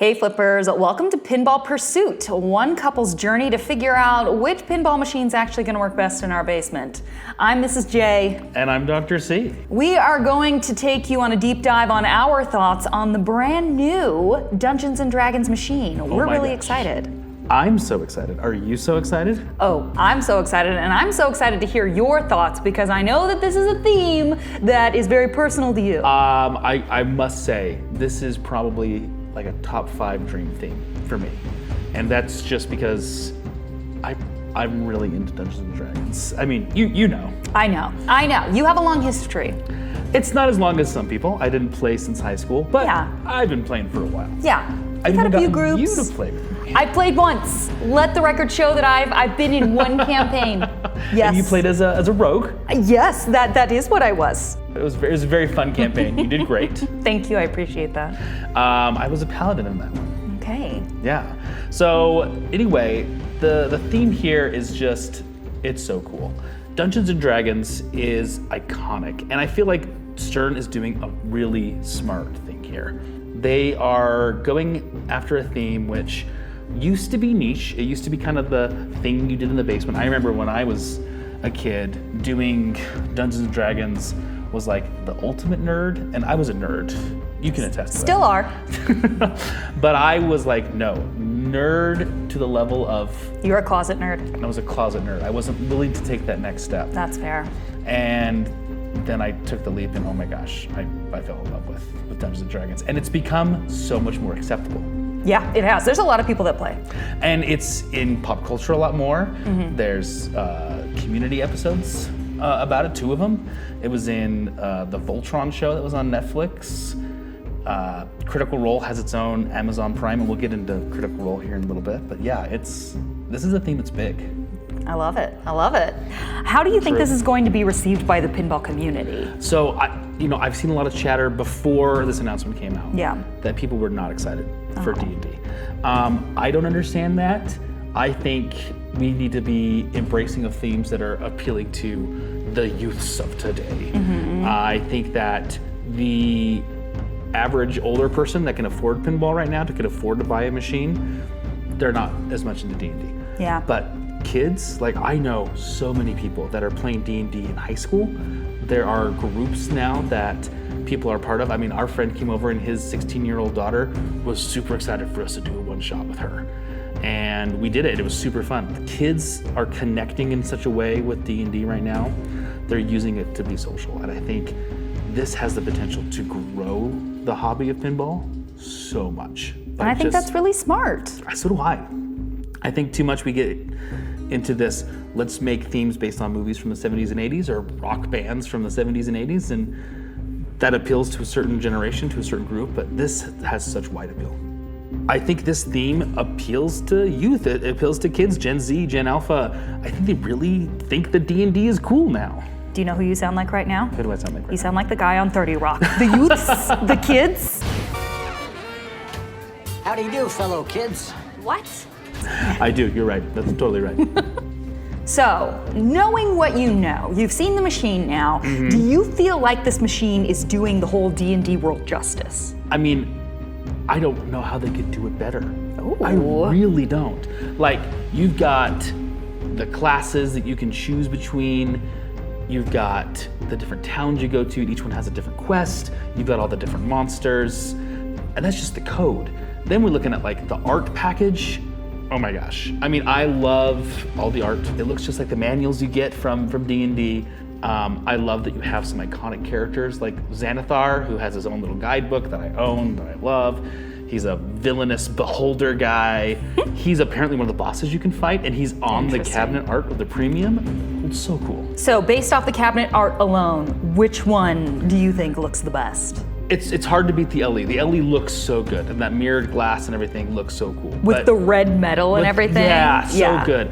Hey flippers, welcome to Pinball Pursuit, one couple's journey to figure out which pinball machine's actually going to work best in our basement. I'm Mrs. J. And I'm Dr. C. We are going to take you on a deep dive on our thoughts on the brand new Dungeons & Dragons machine. We're really excited. I'm so excited. Are you so excited? Oh, I'm so excited, and I'm so excited to hear your thoughts because I know that this is a theme that is very personal to you. I must say, this is probably like a top 5 dream theme for me. And that's just because I'm really into Dungeons & Dragons. I mean, you know. I know. You have a long history. It's not as long as some people. I didn't play since high school, but Yeah. I've been playing for a while. Yeah, I've we've had a few gotten groups. you to play with me. I played once. Let the record show that I've been in one campaign. Yes. And you played as a rogue. Yes, that is what I was. It was a very fun campaign. You did great. Thank you, I appreciate that. I was a paladin in that one. Okay. Yeah. So anyway, the theme here is just, it's so cool. Dungeons & Dragons is iconic, and I feel like Stern is doing a really smart thing here. They are going after a theme which used to be niche. It used to be kind of the thing you did in the basement. I remember when I was a kid, doing Dungeons & Dragons was like the ultimate nerd, and I was a nerd. You can attest to that. Still are. But I was like, no, nerd to the level of... You're a closet nerd. I was a closet nerd. I wasn't willing to take that next step. That's fair. And then I took the leap, and oh my gosh, I fell in love with Dungeons & Dragons. And it's become so much more acceptable. Yeah, it has. There's a lot of people that play. And it's in pop culture a lot more. Mm-hmm. There's community episodes about it, 2 of them. It was in the Voltron show that was on Netflix. Critical Role has its own Amazon Prime, and we'll get into Critical Role here in a little bit. But yeah, this is a theme that's big. I love it. How do you think this is going to be received by the pinball community? So I've seen a lot of chatter before this announcement came out. Yeah. That people were not excited for D&D. I don't understand that. I think we need to be embracing of themes that are appealing to the youths of today. Mm-hmm. I think that the average older person that can afford pinball right now, that can afford to buy a machine, they're not as much into D&D. Yeah. But kids, like I know so many people that are playing D&D in high school. There are groups now that people are part of. I mean, our friend came over and his 16-year-old daughter was super excited for us to do a one-shot with her. And we did it. It was super fun. The kids are connecting in such a way with D&D right now. They're using it to be social. And I think this has the potential to grow the hobby of pinball so much. And I think that's really smart. So do I. I think too much we get into this, let's make themes based on movies from the 70s and 80s or rock bands from the 70s and 80s, and that appeals to a certain generation, to a certain group, but this has such wide appeal. I think this theme appeals to youth, it appeals to kids, Gen Z, Gen Alpha. I think they really think that D&D is cool now. Do you know who you sound like right now? Who do I sound like right You sound like the guy on 30 Rock. The youths, the kids. How do you do, fellow kids? What? I do, you're right, that's totally right. So, knowing what you know, you've seen the machine now, do you feel like this machine is doing the whole D&D world justice? I mean, I don't know how they could do it better. Ooh. I really don't. Like, you've got the classes that you can choose between. You've got the different towns you go to, and each one has a different quest. You've got all the different monsters, and that's just the code. Then we're looking at like the art package. Oh my gosh. I mean, I love all the art. It looks just like the manuals you get from D&D. I love that you have some iconic characters like Xanathar, who has his own little guidebook that I own, that I love. He's a villainous beholder guy. He's apparently one of the bosses you can fight, and he's on the cabinet art of the premium. It's so cool. So based off the cabinet art alone, which one do you think looks the best? It's hard to beat the LE. The LE looks so good, and that mirrored glass and everything looks so cool. With the red metal and everything? Yeah, so good.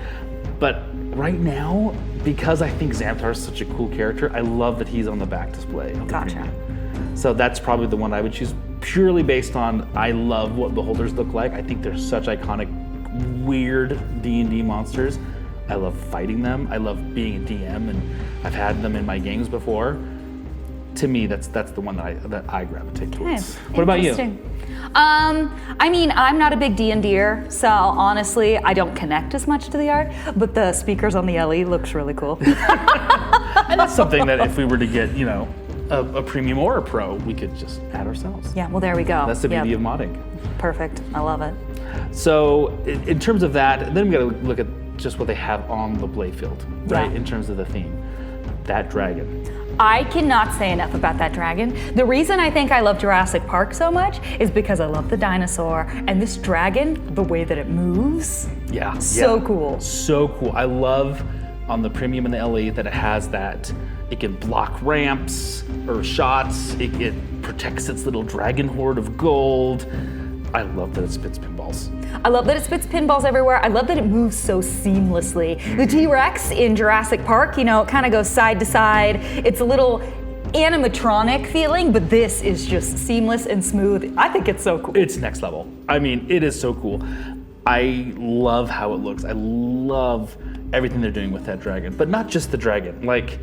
But right now, because I think Xanathar is such a cool character, I love that he's on the back display of the premium. So that's probably the one I would choose, purely based on I love what beholders look like. I think they're such iconic, weird D&D monsters. I love fighting them. I love being a DM, and I've had them in my games before. To me, that's the one that I gravitate towards. What about you? I mean, I'm not a big D&Der, so honestly, I don't connect as much to the art, but the speakers on the LE looks really cool. And that's something that if we were to get, a premium or a pro, we could just add ourselves. Yeah, well, there we go. That's the beauty of modding. Perfect. I love it. So in terms of that, then we got to look at just what they have on the Playfield, right? Yeah. In terms of the theme. That dragon. I cannot say enough about that dragon. The reason I think I love Jurassic Park so much is because I love the dinosaur, and this dragon, the way that it moves, so cool. So cool. I love on the premium and the LE that it has that it can block ramps or shots. It protects its little dragon hoard of gold. I love that it spits pinballs. I love that it spits pinballs everywhere. I love that it moves so seamlessly. The T-Rex in Jurassic Park, it kind of goes side to side. It's a little animatronic feeling, but this is just seamless and smooth. I think it's so cool. It's next level. I mean, it is so cool. I love how it looks. I love everything they're doing with that dragon, but not just the dragon. Like,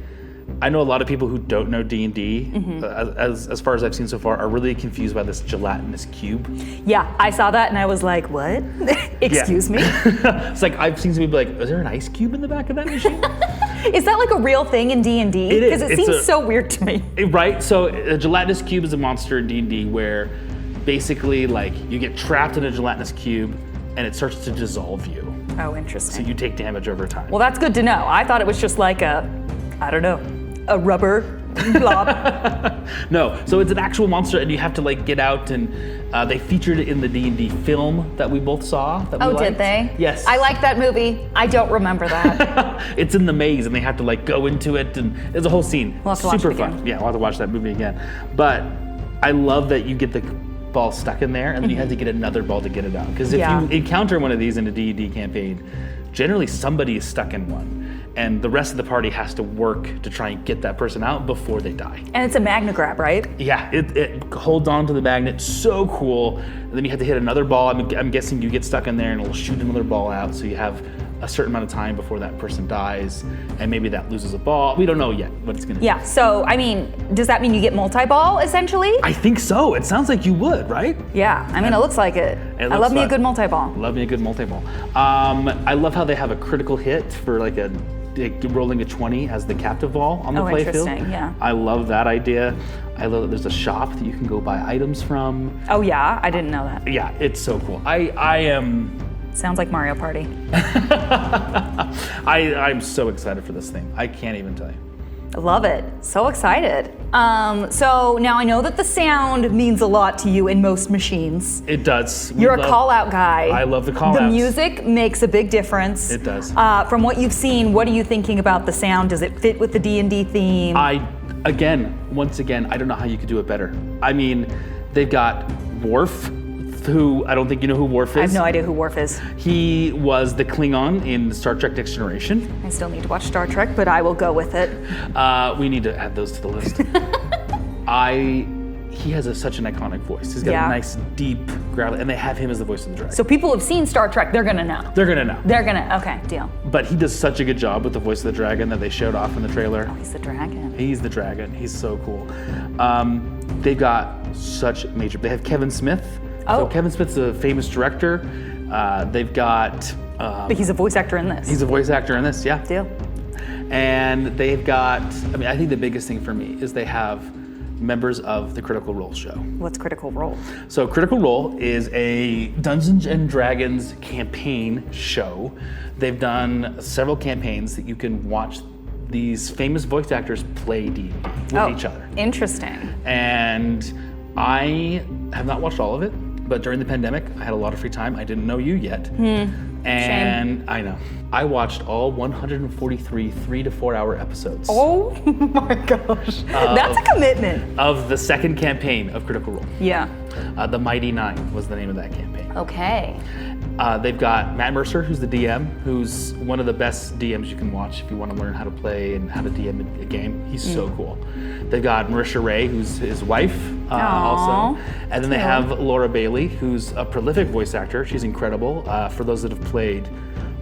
I know a lot of people who don't know D&D, as far as I've seen so far, are really confused by this gelatinous cube. Yeah, I saw that and I was like, what? Excuse me? It's like, I've seen some people like, is there an ice cube in the back of that machine? Is that like a real thing in D&D? It is. Because it seems so weird to me. Right, so a gelatinous cube is a monster in D&D where basically like you get trapped in a gelatinous cube and it starts to dissolve you. Oh, interesting. So you take damage over time. Well, that's good to know. I thought it was just like a rubber blob. No, so it's an actual monster, and you have to like get out, and they featured it in the D&D film that we both saw. That we liked. Did they? Yes. I like that movie. I don't remember that. It's in the maze, and they have to like go into it, and there's a whole scene. We'll have to watch Super it again. fun. Yeah, we'll have to watch that movie again. But I love that you get the ball stuck in there, and then you have to get another ball to get it out. Because if you encounter one of these in a D&D campaign, generally somebody is stuck in one. And the rest of the party has to work to try and get that person out before they die. And it's a magna grab, right? Yeah, it holds on to the magnet, so cool. And then you have to hit another ball. I'm guessing you get stuck in there and it'll shoot another ball out, so you have a certain amount of time before that person dies, and maybe that loses a ball. We don't know yet what it's gonna do. Yeah, so I mean, does that mean you get multi-ball essentially? I think so. It sounds like you would, right? Yeah, I mean, it looks like it. I love me a good multi-ball. Love me a good multi-ball. I love how they have a critical hit for like rolling a 20 as the captive ball on the Playfield. Interesting, yeah. I love that idea. I love that there's a shop that you can go buy items from. Oh yeah, I didn't know that. Yeah, it's so cool. I am... Sounds like Mario Party. I'm so excited for this thing. I can't even tell you. I love it. So excited. So now I know that the sound means a lot to you in most machines. It does. You're a call-out guy. I love the call-outs. The music makes a big difference. It does. From what you've seen, what are you thinking about the sound? Does it fit with the D&D theme? Once again, I don't know how you could do it better. I mean, they've got Worf, who I don't think you know who Worf is. I have no idea who Worf is. He was the Klingon in Star Trek Next Generation. I still need to watch Star Trek, but I will go with it. We need to add those to the list. He has such an iconic voice. He's got a nice, deep growl, and they have him as the voice of the dragon. So people have seen Star Trek, they're gonna know. Okay, deal. But he does such a good job with the voice of the dragon that they showed off in the trailer. Oh, he's the dragon. He's the dragon. He's so cool. They've got such major. They have Kevin Smith. Oh. So Kevin Smith's a famous director. They've got. But he's a voice actor in this. He's a voice actor in this, yeah. Deal. And they've got. I think the biggest thing for me is they have members of the Critical Role show. What's Critical Role? So Critical Role is a Dungeons and Dragons campaign show. They've done several campaigns that you can watch these famous voice actors play D&D with each other. Interesting. And I have not watched all of it, but during the pandemic, I had a lot of free time. I didn't know you yet. And Shame. I know. I watched all 143 3 to 4 hour episodes. Oh my gosh. That's a commitment. Of the second campaign of Critical Role. Yeah. The Mighty Nine was the name of that campaign. Okay. They've got Matt Mercer, who's the DM, who's one of the best DMs you can watch if you want to learn how to play and how to DM a game. He's so cool. They've got Marisha Ray, who's his wife, also. And then they have Laura Bailey, who's a prolific voice actor. She's incredible. For those that have played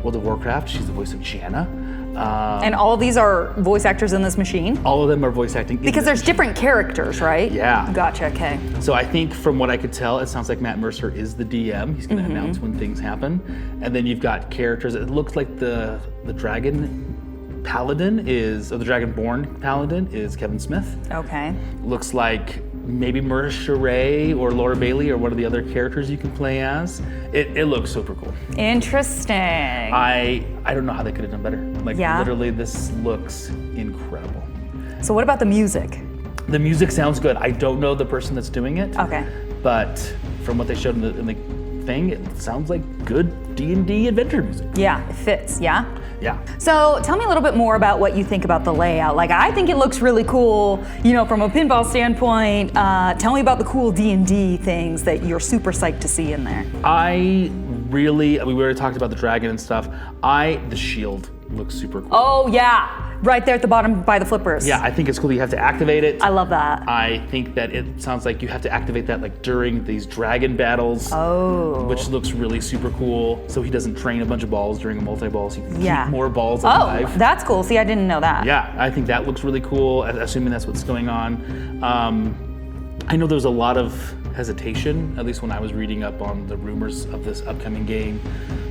World of Warcraft, she's the voice of Gianna. And all of these are voice actors in this machine? All of them are voice acting. Because there's different characters, right? Yeah. Gotcha, okay. So I think from what I could tell, it sounds like Matt Mercer is the DM. He's going to announce when things happen. And then you've got characters. It looks like the Dragon Paladin is, or the Dragonborn Paladin is Kevin Smith. Okay. Looks like maybe Marisha Ray or Laura Bailey or one of the other characters you can play as. It looks super cool. Interesting. I don't know how they could have done better. Like literally this looks incredible. So what about the music? The music sounds good. I don't know the person that's doing it. Okay. But from what they showed in the thing, it sounds like good D&D adventure music. Yeah, it fits, yeah? Yeah. So tell me a little bit more about what you think about the layout. Like, I think it looks really cool, you know, from a pinball standpoint. Tell me about the cool D&D things that you're super psyched to see in there. We already talked about the dragon and stuff. The shield looks super cool. Oh yeah, right there at the bottom by the flippers. Yeah, I think it's cool that you have to activate it. I love that. I think that it sounds like you have to activate that like during these dragon battles. Oh. Which looks really super cool. So he doesn't train a bunch of balls during a multi-ball, so you can keep more balls alive. Oh, that's cool. See, I didn't know that. Yeah, I think that looks really cool, assuming that's what's going on. I know there's a lot of hesitation, at least when I was reading up on the rumors of this upcoming game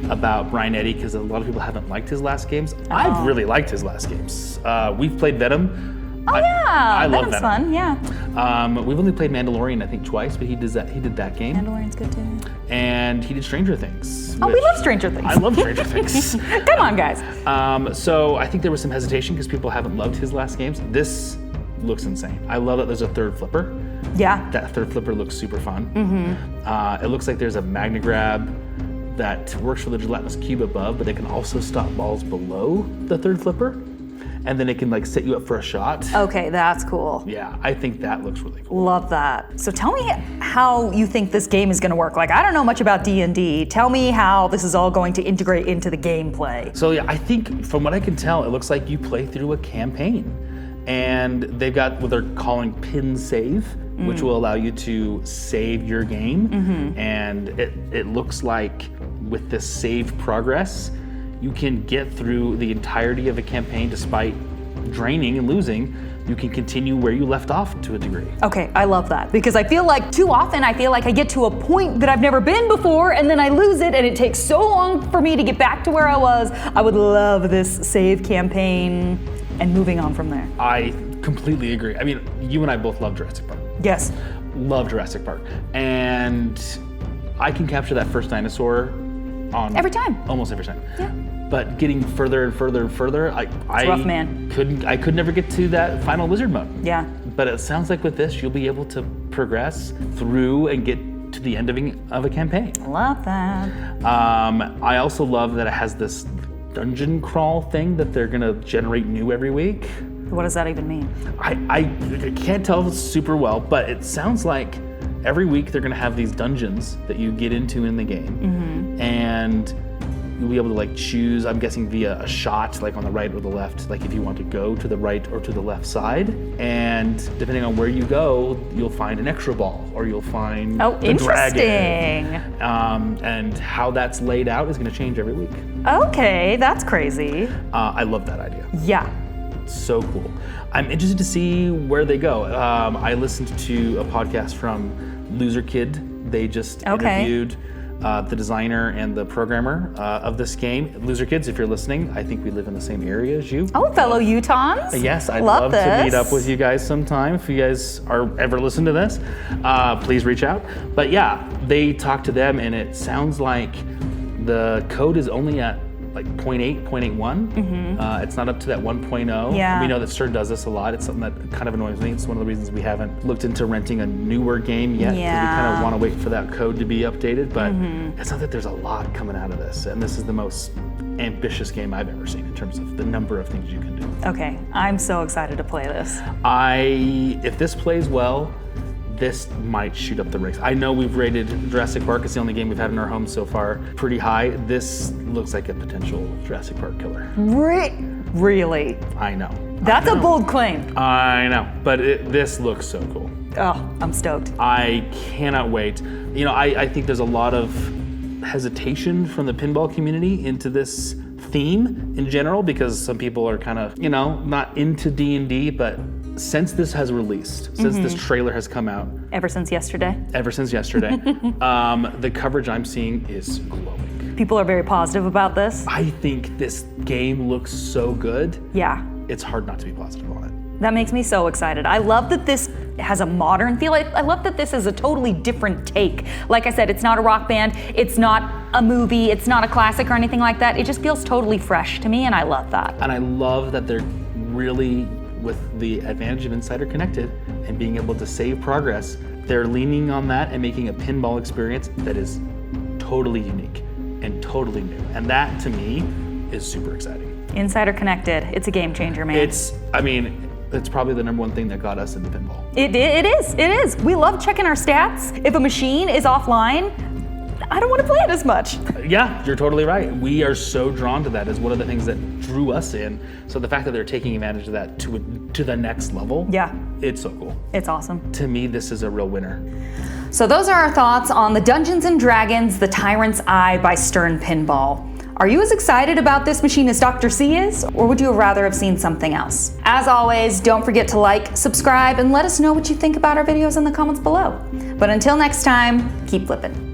about Brian Eddy, because a lot of people haven't liked his last games. I've really liked his last games. We've played Venom. I love Venom's Venom. fun, yeah. We've only played Mandalorian, I think, twice, but he did that game. Mandalorian's good too. And he did Stranger Things. Oh, we love Stranger Things. I love Stranger Things. Come on, guys. So I think there was some hesitation because people haven't loved his last games. This looks insane. I love that there's a third flipper. Yeah. That third flipper looks super fun. It looks like there's a Magna Grab that works for the gelatinous cube above, but it can also stop balls below the third flipper. And then it can like set you up for a shot. Okay, that's cool. Yeah, I think that looks really cool. Love that. So tell me how you think this game is going to work. Like, I don't know much about D&D. Tell me how this is all going to integrate into the gameplay. So yeah, I think from what I can tell, it looks like you play through a campaign. And they've got what they're calling pin save, which will allow you to save your game. And it looks like with this save progress, you can get through the entirety of a campaign despite draining and losing. You can continue where you left off to a degree. Okay, I love that, because I feel like too often I get to a point that I've never been before and then I lose it and it takes so long for me to get back to where I was. I would love this save campaign and moving on from there. I completely agree. I mean, you and I both love Jurassic Park. Yes. Love Jurassic Park. And I can capture that first dinosaur on every time. Almost every time. Yeah. But getting further and further and further, It's rough, man. I could never get to that final wizard mode. Yeah. But it sounds like with this, you'll be able to progress through and get to the end of a campaign. Love that. I also love that it has this dungeon crawl thing that they're gonna generate new every week. What does that even mean? I can't tell super well, but it sounds like every week they're gonna have these dungeons that you get into in the game, and you'll be able to like choose, I'm guessing via a shot, like on the right or the left, like if you want to go to the right or to the left side, and depending on where you go, you'll find an extra ball, or you'll find the dragon. And how that's laid out is gonna change every week. Okay, that's crazy. I love that idea. Yeah. So cool. I'm interested to see where they go. I listened to a podcast from Loser Kid. They just interviewed the designer and the programmer of this game. Loser Kids, if you're listening, I think we live in the same area as you. Oh, fellow Utahns. Yes, I'd love to meet up with you guys sometime. If you guys are ever listen to this, please reach out. But yeah, they talked to them, and it sounds like the code is only at like 0.8, 0.81. It's not up to that 1.0. Yeah. We know that Stern does this a lot. It's something that kind of annoys me. It's one of the reasons we haven't looked into renting a newer game yet, because we kind of want to wait for that code to be updated. But it's not that there's a lot coming out of this, and this is the most ambitious game I've ever seen in terms of the number of things you can do. Okay, I'm so excited to play this. If this plays well, this might shoot up the ranks. I know we've rated Jurassic Park, it's the only game we've had in our home so far, pretty high. This looks like a potential Jurassic Park killer. Really? I know. That's a bold claim. I know, but this looks so cool. Oh, I'm stoked. I cannot wait. You know, I think there's a lot of hesitation from the pinball community into this theme in general, because some people are kind of, not into D&D, but since this has released, since this trailer has come out. Ever since yesterday, the coverage I'm seeing is glowing. people are very positive about this. I think this game looks so good. Yeah. It's hard not to be positive on it. That makes me so excited. I love that this has a modern feel. I love that this is a totally different take. Like I said, it's not a rock band, it's not a movie, it's not a classic or anything like that. It just feels totally fresh to me, and I love that. And I love that they're really, with the advantage of Insider Connected and being able to save progress, they're leaning on that and making a pinball experience that is totally unique and totally new. And that, to me, is super exciting. Insider Connected, it's a game changer, man. It's probably the number one thing that got us into pinball. It is. We love checking our stats. If a machine is offline, I don't want to play it as much. Yeah, you're totally right. We are so drawn to that as one of the things that drew us in. So the fact that they're taking advantage of that to the next level, yeah, it's so cool. It's awesome. To me, this is a real winner. So those are our thoughts on the Dungeons & Dragons, The Tyrant's Eye by Stern Pinball. Are you as excited about this machine as Dr. C is, or would you rather have seen something else? As always, don't forget to like, subscribe, and let us know what you think about our videos in the comments below. But until next time, keep flipping.